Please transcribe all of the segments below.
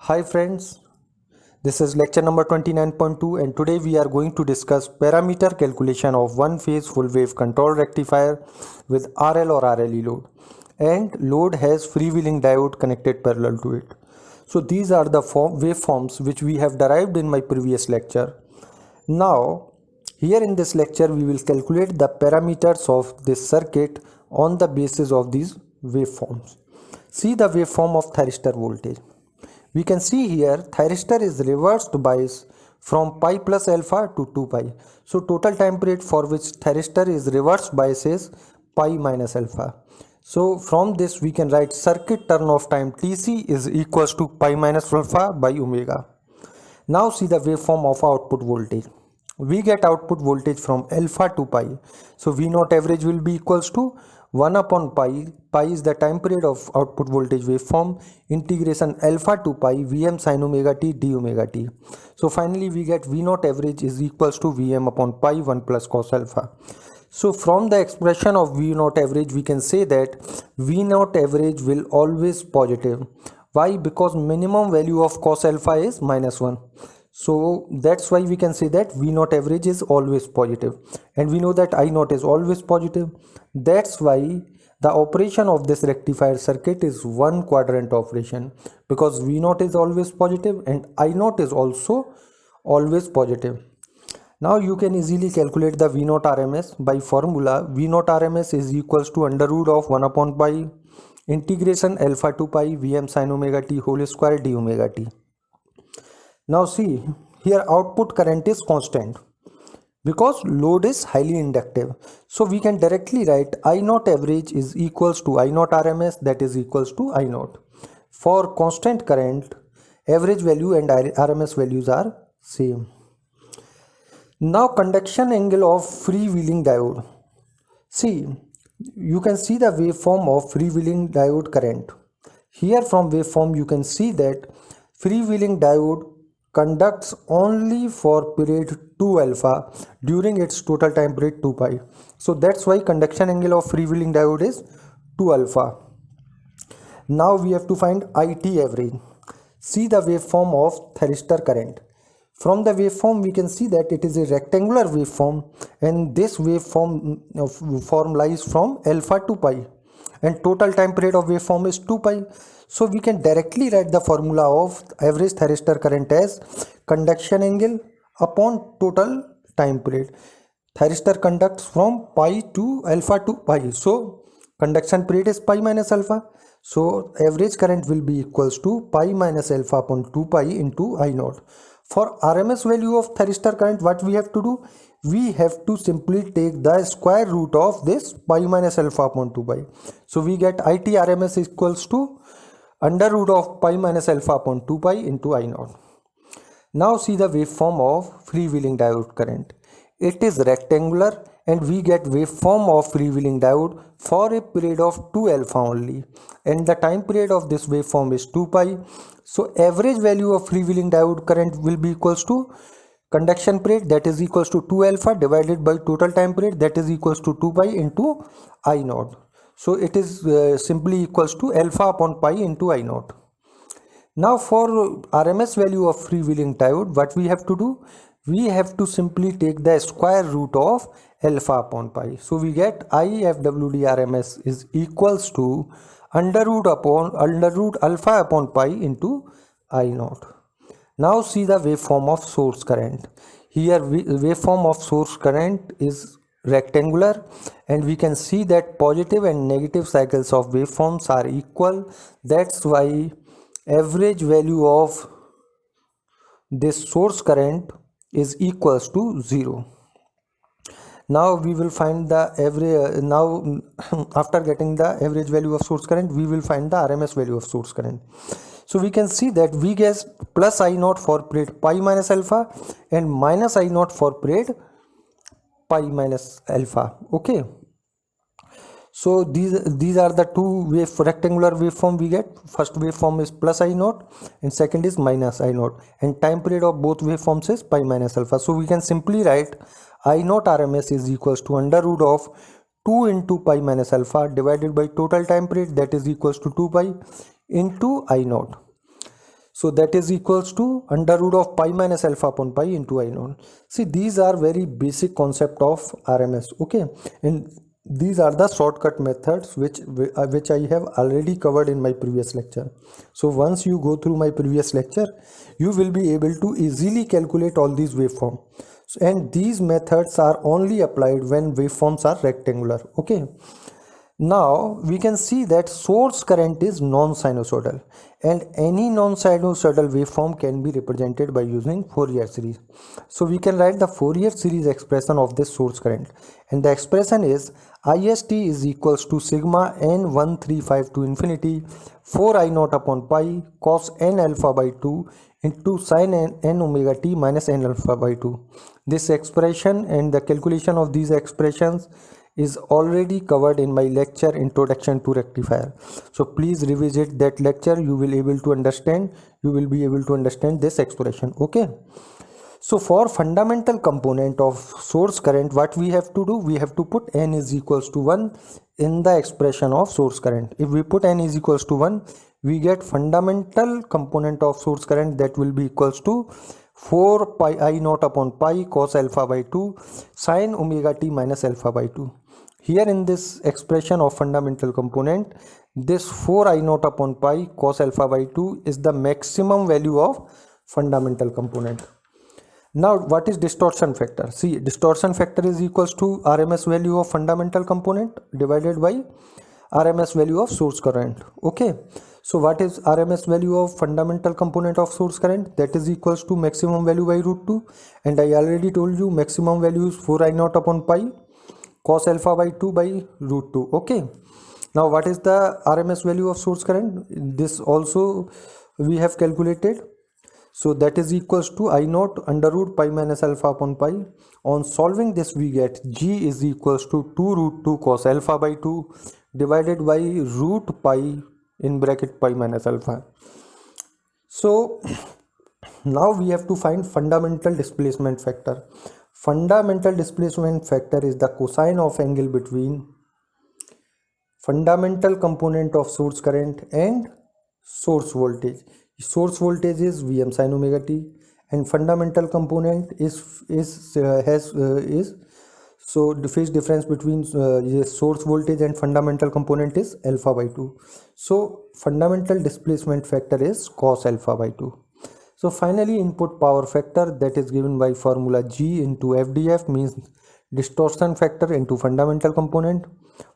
Hi friends, this is lecture number 29.2 and today we are going to discuss parameter calculation of one phase full wave control rectifier with RL or RLE load, and load has freewheeling diode connected parallel to it. So these are the waveforms which we have derived in my previous lecture. Now here in this lecture we will calculate the parameters of this circuit on the basis of these waveforms. See the waveform of thyristor voltage. We can see here thyristor is reversed bias from pi plus alpha to 2 pi. So total time period for which thyristor is reversed bias is pi minus alpha. So from this we can write circuit turn off time Tc is equals to pi minus alpha by omega. Now see the waveform of output voltage. We get output voltage from alpha to pi. So V naught average will be equals to 1 upon pi. Pi is the time period of output voltage waveform. Integration alpha to pi Vm sin omega t d omega t. So finally we get V naught average is equals to Vm upon pi 1 plus cos alpha. So from the expression of V naught average we can say that V naught average will always positive. Why? Because minimum value of cos alpha is minus 1. So that's why we can say that V naught average is always positive, and we know that I naught is always positive. That's why the operation of this rectifier circuit is one quadrant operation, because V naught is always positive and I naught is also always positive. Now you can easily calculate the V naught RMS by formula. V naught RMS is equals to under root of 1 upon pi integration alpha to pi Vm sin omega t whole square d omega t. Now see, here output current is constant because load is highly inductive. So we can directly write I naught average is equals to I naught RMS, that is equals to I naught. For constant current, average value and RMS values are same. Now conduction angle of freewheeling diode. See, you can see the waveform of freewheeling diode current. Here from waveform you can see that freewheeling diode conducts only for period 2 alpha during its total time period 2 pi. So that's why conduction angle of freewheeling diode is 2 alpha. Now we have to find IT average. See the waveform of thyristor current. From the waveform we can see that it is a rectangular waveform, and this waveform form lies from alpha to pi, and total time period of waveform is 2 pi. So we can directly write the formula of average thyristor current as conduction angle upon total time period. Thyristor conducts from pi to alpha to pi, so conduction period is pi minus alpha. So average current will be equals to pi minus alpha upon 2 pi into I naught. For RMS value of thyristor current, what we have to do? We have to simply take the square root of this pi minus alpha upon 2 pi. So we get IT RMS equals to under root of pi minus alpha upon 2 pi into I naught. Now see the waveform of freewheeling diode current. It is rectangular, and we get waveform of freewheeling diode for a period of 2 alpha only, and the time period of this waveform is 2 pi. So average value of freewheeling diode current will be equals to conduction period, that is equals to 2 alpha divided by total time period, that is equals to 2 pi into I naught. So it is simply equals to alpha upon pi into I naught. Now for RMS value of freewheeling diode, what we have to do? We have to simply take the square root of alpha upon pi. So we get IFWD RMS is equals to under root alpha upon pi into I naught. Now see the waveform of source current. Here waveform of source current is rectangular, and we can see that positive and negative cycles of waveforms are equal. That's why average value of this source current is equals to 0. Now we will find the average. Now after getting the average value of source current, we will find the RMS value of source current. So we can see that we get plus I naught for period pi minus alpha and minus I naught for period pi minus alpha. Okay. So these are the two rectangular waveform we get. First waveform is plus I naught and second is minus I naught, and time period of both waveforms is pi minus alpha. So we can simply write I naught RMS is equals to under root of 2 into pi minus alpha divided by total time period, that is equals to 2 pi into I naught. So that is equals to under root of pi minus alpha upon pi into I naught. See, these are very basic concept of RMS. Okay, and these are the shortcut methods which I have already covered in my previous lecture. So once you go through my previous lecture, you will be able to easily calculate all these waveforms. And these methods are only applied when waveforms are rectangular. Okay. Now we can see that source current is non-sinusoidal, and any non-sinusoidal waveform can be represented by using Fourier series. So we can write the Fourier series expression of this source current, and the expression is IST is equals to sigma n1352 to infinity 4 I naught upon pi cos n alpha by 2 into sin n omega t minus n alpha by 2. This expression and the calculation of these expressions is already covered in my lecture Introduction to Rectifier. So please revisit that lecture. You will be able to understand this expression. Okay. So for fundamental component of source current, what we have to do, we have to put n is equals to 1 in the expression of source current. If we put n is equals to 1, we get fundamental component of source current, that will be equals to 4 pi I naught upon pi cos alpha by 2 sin omega t minus alpha by 2. Here in this expression of fundamental component, this 4 I naught upon pi cos alpha by 2 is the maximum value of fundamental component. Now what is distortion factor? See, distortion factor is equals to RMS value of fundamental component divided by RMS value of source current. Okay. So what is RMS value of fundamental component of source current? That is equals to maximum value by root 2, and I already told you maximum value is 4 I naught upon pi cos alpha by 2 by root 2. Okay. Now what is the RMS value of source current? This also we have calculated. So that is equals to I naught under root pi minus alpha upon pi. On solving this, we get G is equals to 2 root 2 cos alpha by 2 divided by root pi in bracket pi minus alpha. So now we have to find fundamental displacement factor. Fundamental displacement factor is the cosine of angle between fundamental component of source current and source voltage. Source voltage is Vm sin omega t, and fundamental component is so the phase difference between source voltage and fundamental component is alpha by 2. So fundamental displacement factor is cos alpha by 2. So finally, input power factor, that is given by formula G into FDF, means distortion factor into fundamental component.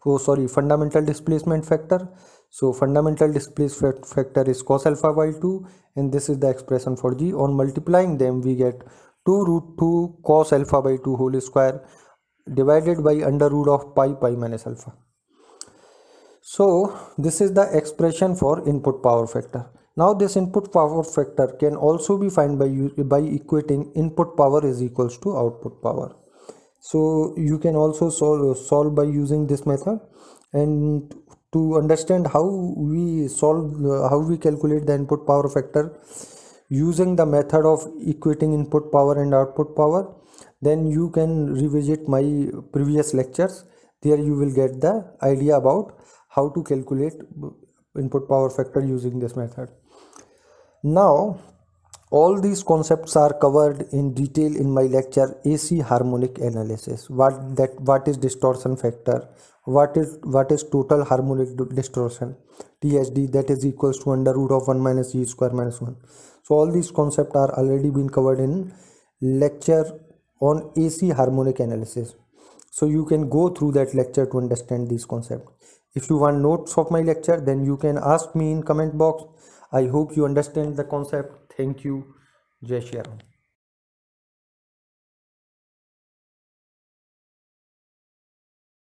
Fundamental displacement factor. So fundamental displacement factor is cos alpha by 2, and this is the expression for G. On multiplying them, we get 2 root 2 cos alpha by 2 whole square divided by under root of pi minus alpha. So this is the expression for input power factor. Now this input power factor can also be found by equating input power is equals to output power. So you can also solve by using this method. And to understand how we calculate the input power factor using the method of equating input power and output power, then you can revisit my previous lectures. There you will get the idea about how to calculate input power factor using this method. Now all these concepts are covered in detail in my lecture AC harmonic analysis. What is distortion factor, what is total harmonic distortion, THD, that is equals to under root of 1 minus G square minus 1. So all these concepts are already been covered in lecture on AC harmonic analysis. So you can go through that lecture to understand these concepts. If you want notes of my lecture, then you can ask me in comment box. I hope you understand the concept. Thank you. Jai Shri Ram.